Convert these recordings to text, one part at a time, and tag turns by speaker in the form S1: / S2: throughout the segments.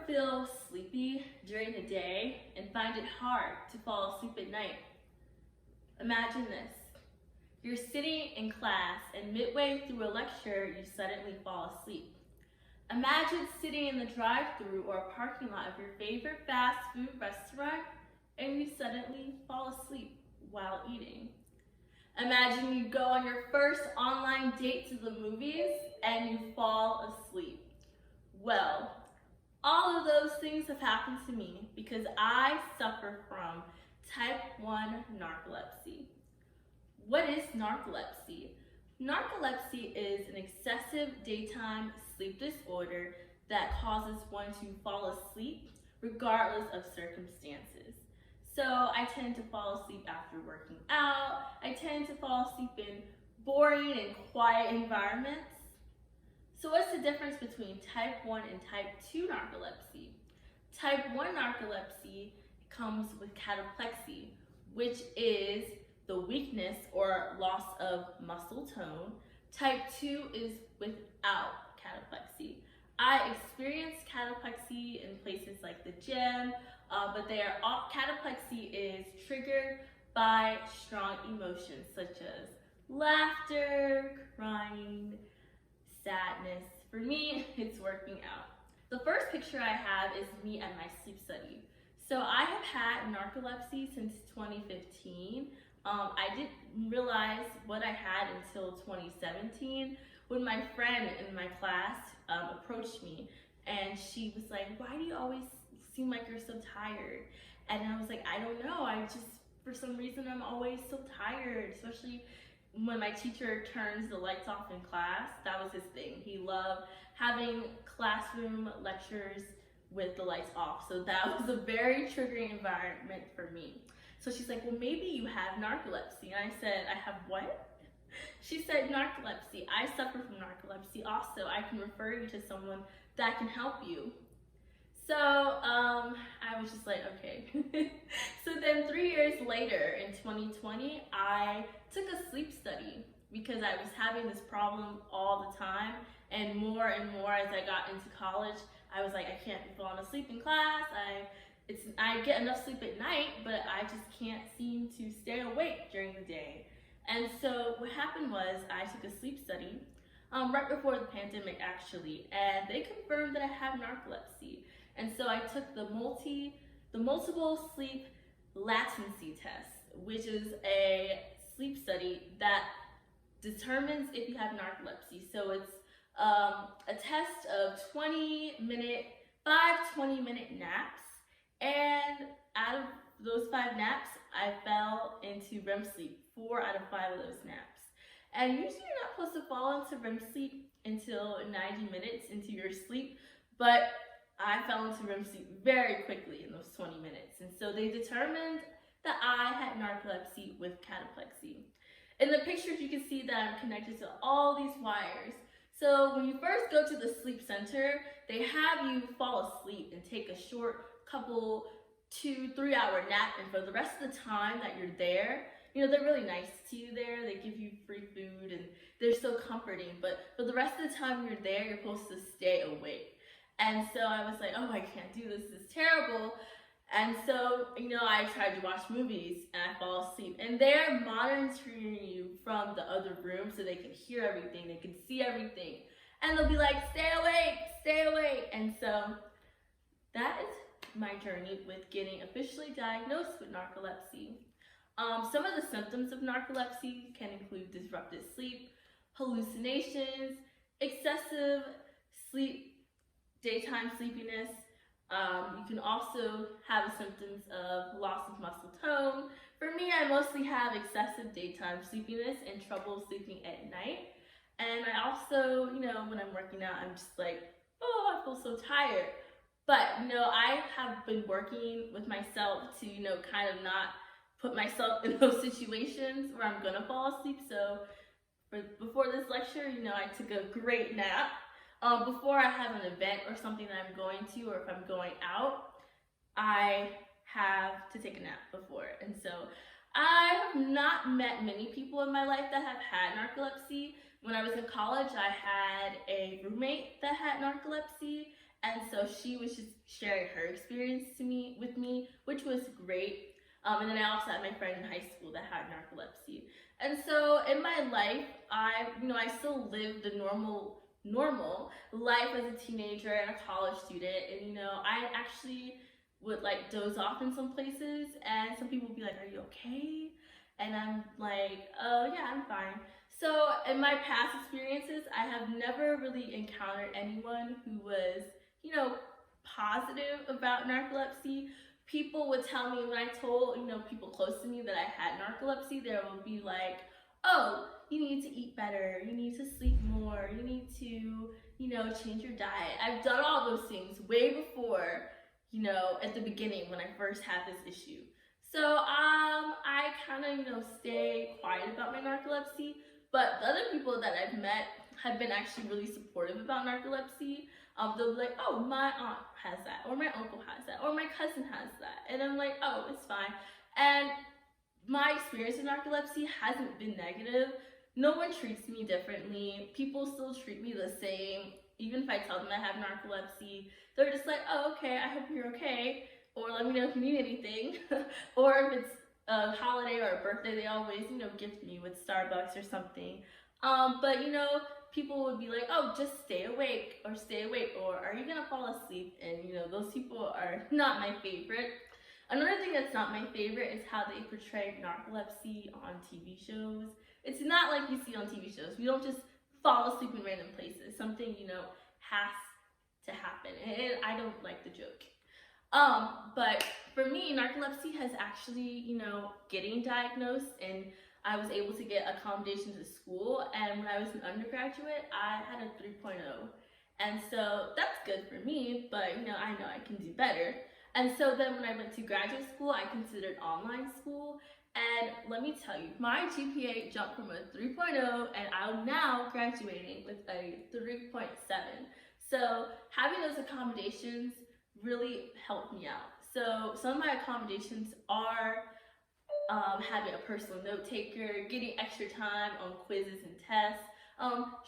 S1: feel sleepy during the day and find it hard to fall asleep at night? Imagine this. You're sitting in class and midway through a lecture, you suddenly fall asleep. Imagine sitting in the drive-thru or parking lot of your favorite fast food restaurant and you suddenly fall asleep while eating. Imagine you go on your first online date to the movies and you fall asleep. Well, all of those things have happened to me because I suffer from type 1 narcolepsy. What is narcolepsy? Narcolepsy is an excessive daytime sleep disorder that causes one to fall asleep regardless of circumstances. So I tend to fall asleep after working out. I tend to fall asleep in boring and quiet environments. So what's the difference between type 1 and type 2 narcolepsy? Type 1 narcolepsy comes with cataplexy, which is the weakness or loss of muscle tone. Type 2 is without cataplexy. I experienced cataplexy in places like the gym, but cataplexy is triggered by strong emotions such as laughter, crying, sadness. For me, it's working out. The first picture I have is me at my sleep study. So I have had narcolepsy since 2015. I didn't realize what I had until 2017 when my friend in my class approached me and she was like, "Why do you always seem like you're so tired?" And I was like, "I don't know, for some reason I'm always so tired," especially when my teacher turns the lights off in class. That was his thing. He loved having classroom lectures with the lights off. So that was a very triggering environment for me. So she's like, "Well, maybe you have narcolepsy." And I said, "I have what?" She said, "Narcolepsy. I suffer from narcolepsy also. I can refer you to someone that can help you." So I was just like, okay. So then 3 years later, in 2020, I took a sleep study because I was having this problem all the time, and more as I got into college, I was like, I can't be falling asleep in class. I get enough sleep at night, but I just can't seem to stay awake during the day. And so what happened was I took a sleep study right before the pandemic actually, and they confirmed that I have narcolepsy. And so I took the multiple sleep latency test, which is a sleep study that determines if you have narcolepsy. So it's a test of 5 20-minute naps, and out of those 5 naps, I fell into REM sleep 4 out of 5 of those naps. And usually you're not supposed to fall into REM sleep until 90 minutes into your sleep, but I fell into REM sleep very quickly in those 20 minutes. And so they determined that I had narcolepsy with cataplexy. In the pictures, you can see that I'm connected to all these wires. So when you first go to the sleep center, they have you fall asleep and take a short couple 2-3 hour nap. And for the rest of the time that you're there, they're really nice to you there. They give you free food and they're so comforting. But for the rest of the time you're there, you're supposed to stay awake. And so I was like, oh, I can't do this. This is terrible. And so, I tried to watch movies and I fall asleep. And they're monitoring you from the other room so they can hear everything, they can see everything. And they'll be like, stay awake, stay awake. And so that is my journey with getting officially diagnosed with narcolepsy. Some of the symptoms of narcolepsy can include disrupted sleep, hallucinations, excessive daytime sleepiness. You can also have symptoms of loss of muscle tone. For me, I mostly have excessive daytime sleepiness and trouble sleeping at night. And I also, when I'm working out, I'm just like, oh, I feel so tired. But, I have been working with myself to, kind of not put myself in those situations where I'm gonna fall asleep. So before this lecture, I took a great nap. Before I have an event or something that I'm going to, or if I'm going out, I have to take a nap before. And so I have not met many people in my life that have had narcolepsy. When I was in college, I had a roommate that had narcolepsy, And so she was just sharing her experience with me, which was great. And then I also had my friend in high school that had narcolepsy. And so in my life, I still lived the normal life as a teenager and a college student. And I actually would like doze off in some places, and some people would be like, "Are you okay?" And I'm like, "Oh yeah, I'm fine." So in my past experiences, I have never really encountered anyone who was, positive about narcolepsy. People would tell me when I told, people close to me that I had narcolepsy, they would be like, "Oh, you need to eat better, you need to sleep more, you need to, change your diet." I've done all those things way before, at the beginning when I first had this issue. So I kind of, stay quiet about my narcolepsy, but the other people that I've met have been actually really supportive about narcolepsy. They'll be like, "Oh, my aunt has that, or my uncle has that, or my cousin has that." And I'm like, "Oh, it's fine." And my experience with narcolepsy hasn't been negative. No one treats me differently. People still treat me the same. Even if I tell them I have narcolepsy, they're just like, "Oh, okay, I hope you're okay," or "Let me know if you need anything." Or if it's a holiday or a birthday, they always, gift me with Starbucks or something. But people would be like, "Oh, just stay awake," or "Stay awake," or "Are you gonna fall asleep?" And those people are not my favorite. Another thing that's not my favorite is how they portray narcolepsy on TV shows. It's not like you see on TV shows. We don't just fall asleep in random places. Something, has to happen. And I don't like the joke. But for me, narcolepsy has actually, getting diagnosed, and I was able to get accommodations at school. And when I was an undergraduate, I had a 3.0. And so that's good for me, but I know I can do better. And so then when I went to graduate school, I considered online school. And let me tell you, my GPA jumped from a 3.0, and I'm now graduating with a 3.7. So having those accommodations really helped me out. So some of my accommodations are having a personal note taker, getting extra time on quizzes and tests,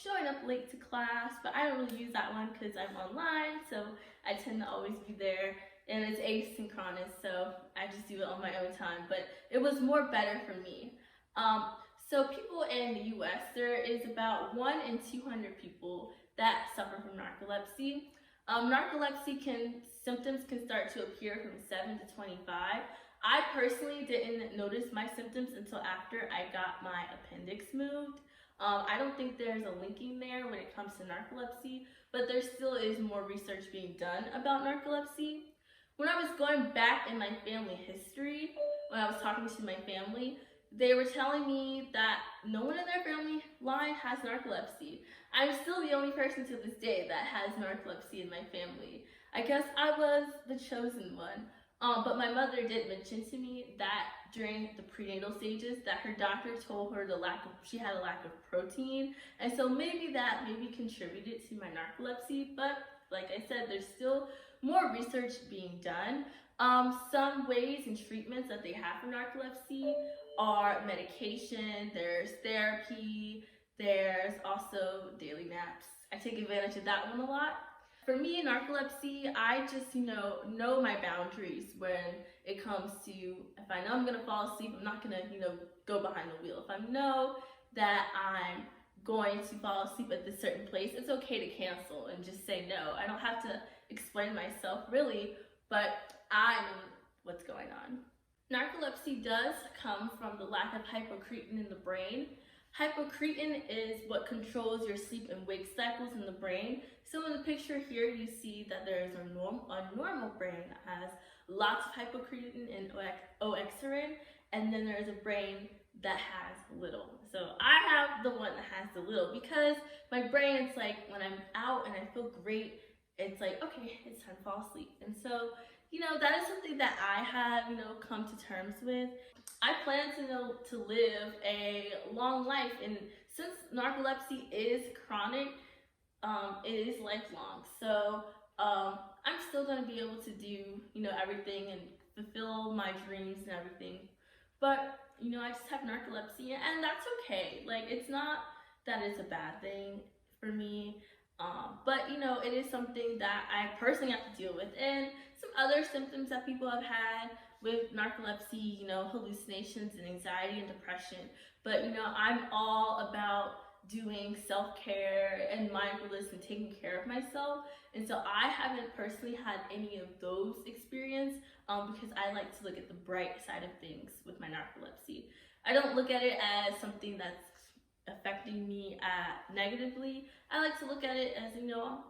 S1: showing up late to class, but I don't really use that one because I'm online, so I tend to always be there, and it's asynchronous, so I just do it on my own time, but it was more better for me. So people in the US, there is about 1 in 200 people that suffer from narcolepsy. Symptoms can start to appear from 7 to 25. I personally didn't notice my symptoms until after I got my appendix moved. I don't think there's a linking there when it comes to narcolepsy, but there still is more research being done about narcolepsy. When I was going back in my family history, when I was talking to my family, they were telling me that no one in their family line has narcolepsy. I'm still the only person to this day that has narcolepsy in my family. I guess I was the chosen one. But my mother did mention to me that during the prenatal stages that her doctor told her she had a lack of protein. And so maybe that contributed to my narcolepsy. But like I said, there's still more research being done. Some ways and treatments that they have for narcolepsy are medication, there's therapy, there's also daily naps. I take advantage of that one a lot. For me, narcolepsy, I just, know my boundaries when it comes to, if I know I'm gonna fall asleep, I'm not gonna, go behind the wheel. If I know that I'm going to fall asleep at this certain place, it's okay to cancel and just say no. I don't have to explain myself really, but I know what's going on. Narcolepsy does come from the lack of hypocretin in the brain. Hypocretin is what controls your sleep and wake cycles in the brain. So in the picture here, you see that there is a normal brain that has lots of hypocretin and oxytocin, and then there is a brain that has little. So I have the one that has the little because my brain, it's like when I'm out and I feel great, it's like, okay, it's time to fall asleep. And so, that is something that I have, come to terms with. I plan to live a long life, and since narcolepsy is chronic, it is lifelong. So I'm still going to be able to do, everything and fulfill my dreams and everything. But, I just have narcolepsy, and that's okay. Like, it's not that it's a bad thing for me. But, it is something that I personally have to deal with, and some other symptoms that people have had with narcolepsy, you know, hallucinations and anxiety and depression. But, you know, I'm all about doing self-care and mindfulness and taking care of myself. And so I haven't personally had any of those experiences because I like to look at the bright side of things with my narcolepsy. I don't look at it as something that's affecting me negatively. I like to look at it as, you know,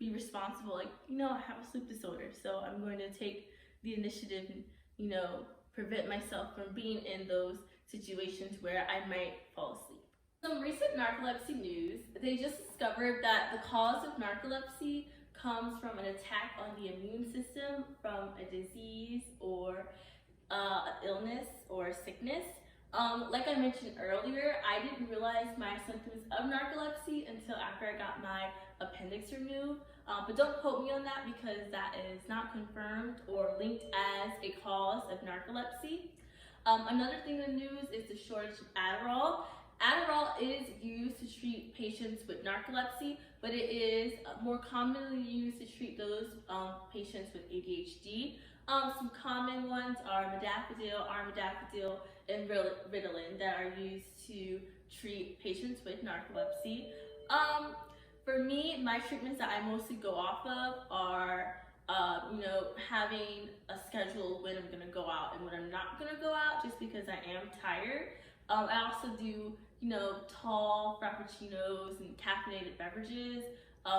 S1: be responsible. Like, you know, I have a sleep disorder, so I'm going to take the initiative and, you know, prevent myself from being in those situations where I might fall asleep. Some recent narcolepsy news, they just discovered that the cause of narcolepsy comes from an attack on the immune system from a disease or illness or sickness. Like I mentioned earlier, I didn't realize my symptoms of narcolepsy until after I got my appendix removed. But don't quote me on that because that is not confirmed or linked as a cause of narcolepsy. Another thing in the news is the shortage of Adderall. Adderall is used to treat patients with narcolepsy, but it is more commonly used to treat those patients with ADHD. Some common ones are modafinil, armodafinil, and Ritalin that are used to treat patients with narcolepsy. For me, my treatments that I mostly go off of are you know, having a schedule when I'm gonna go out and when I'm not gonna go out, just because I am tired. I also do, you know, tall frappuccinos and caffeinated beverages.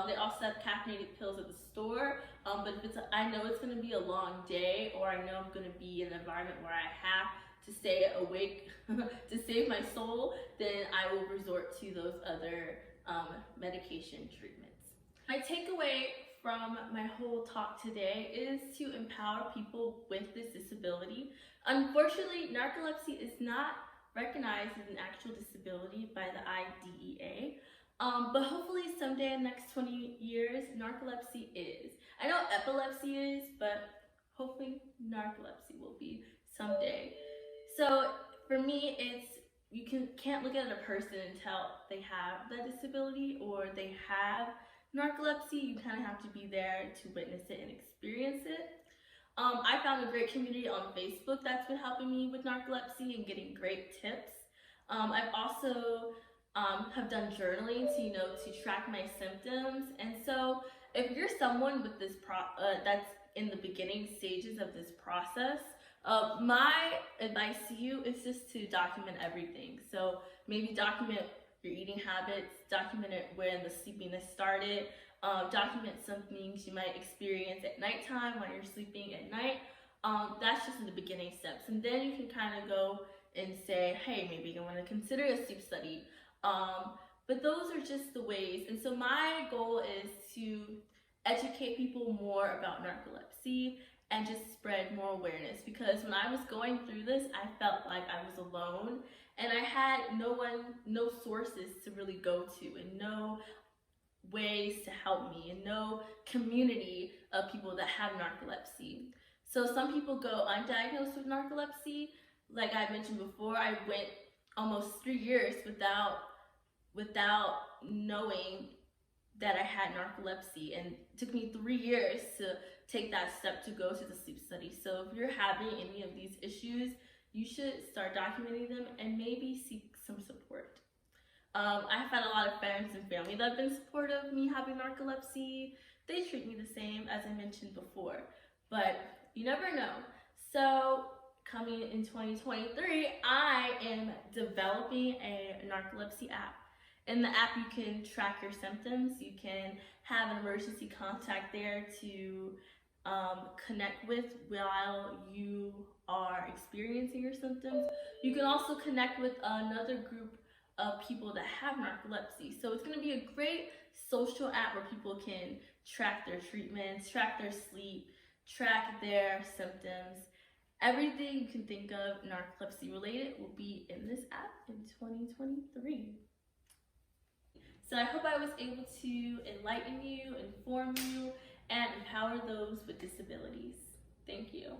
S1: They also have caffeinated pills at the store. But if I know it's gonna be a long day, or I know I'm gonna be in an environment where I have to stay awake to save my soul, then I will resort to those other medication treatments. My takeaway from my whole talk today is to empower people with this disability. Unfortunately, narcolepsy is not recognized as an actual disability by the IDEA, but hopefully someday in the next 20 years, narcolepsy is. I know epilepsy is, but hopefully narcolepsy will be someday. So for me, it's you can't look at a person and tell they have that disability or they have narcolepsy. You kind of have to be there to witness it and experience it. I found a great community on Facebook that's been helping me with narcolepsy and getting great tips. I've also have done journaling to, you know, to track my symptoms. And so if you're someone with this that's in the beginning stages of this process, my advice to you is just to document everything. So maybe document your eating habits, document it when the sleepiness started, document some things you might experience at nighttime when you're sleeping at night. That's just in the beginning steps. And then you can kind of go and say, hey, maybe I want to consider a sleep study. But those are just the ways. And so my goal is to educate people more about narcolepsy and just spread more awareness, because when I was going through this, I felt like I was alone and I had no sources to really go to, and no ways to help me, and no community of people that have narcolepsy. So some people go undiagnosed with narcolepsy. Like I mentioned before, I went almost 3 years without knowing that I had narcolepsy, and it took me 3 years to take that step to go to the sleep study. So if you're having any of these issues, you should start documenting them and maybe seek some support. I've had a lot of friends and family that have been supportive of me having narcolepsy. They treat me the same, as I mentioned before, but you never know. So coming in 2023, I am developing a narcolepsy app. In the app, you can track your symptoms. You can have an emergency contact there to connect with while you are experiencing your symptoms. You can also connect with another group of people that have narcolepsy. So it's going to be a great social app where people can track their treatments, track their sleep, track their symptoms. Everything you can think of narcolepsy related will be in this app in 2023. So I hope I was able to enlighten you, inform you, and empower those with disabilities. Thank you.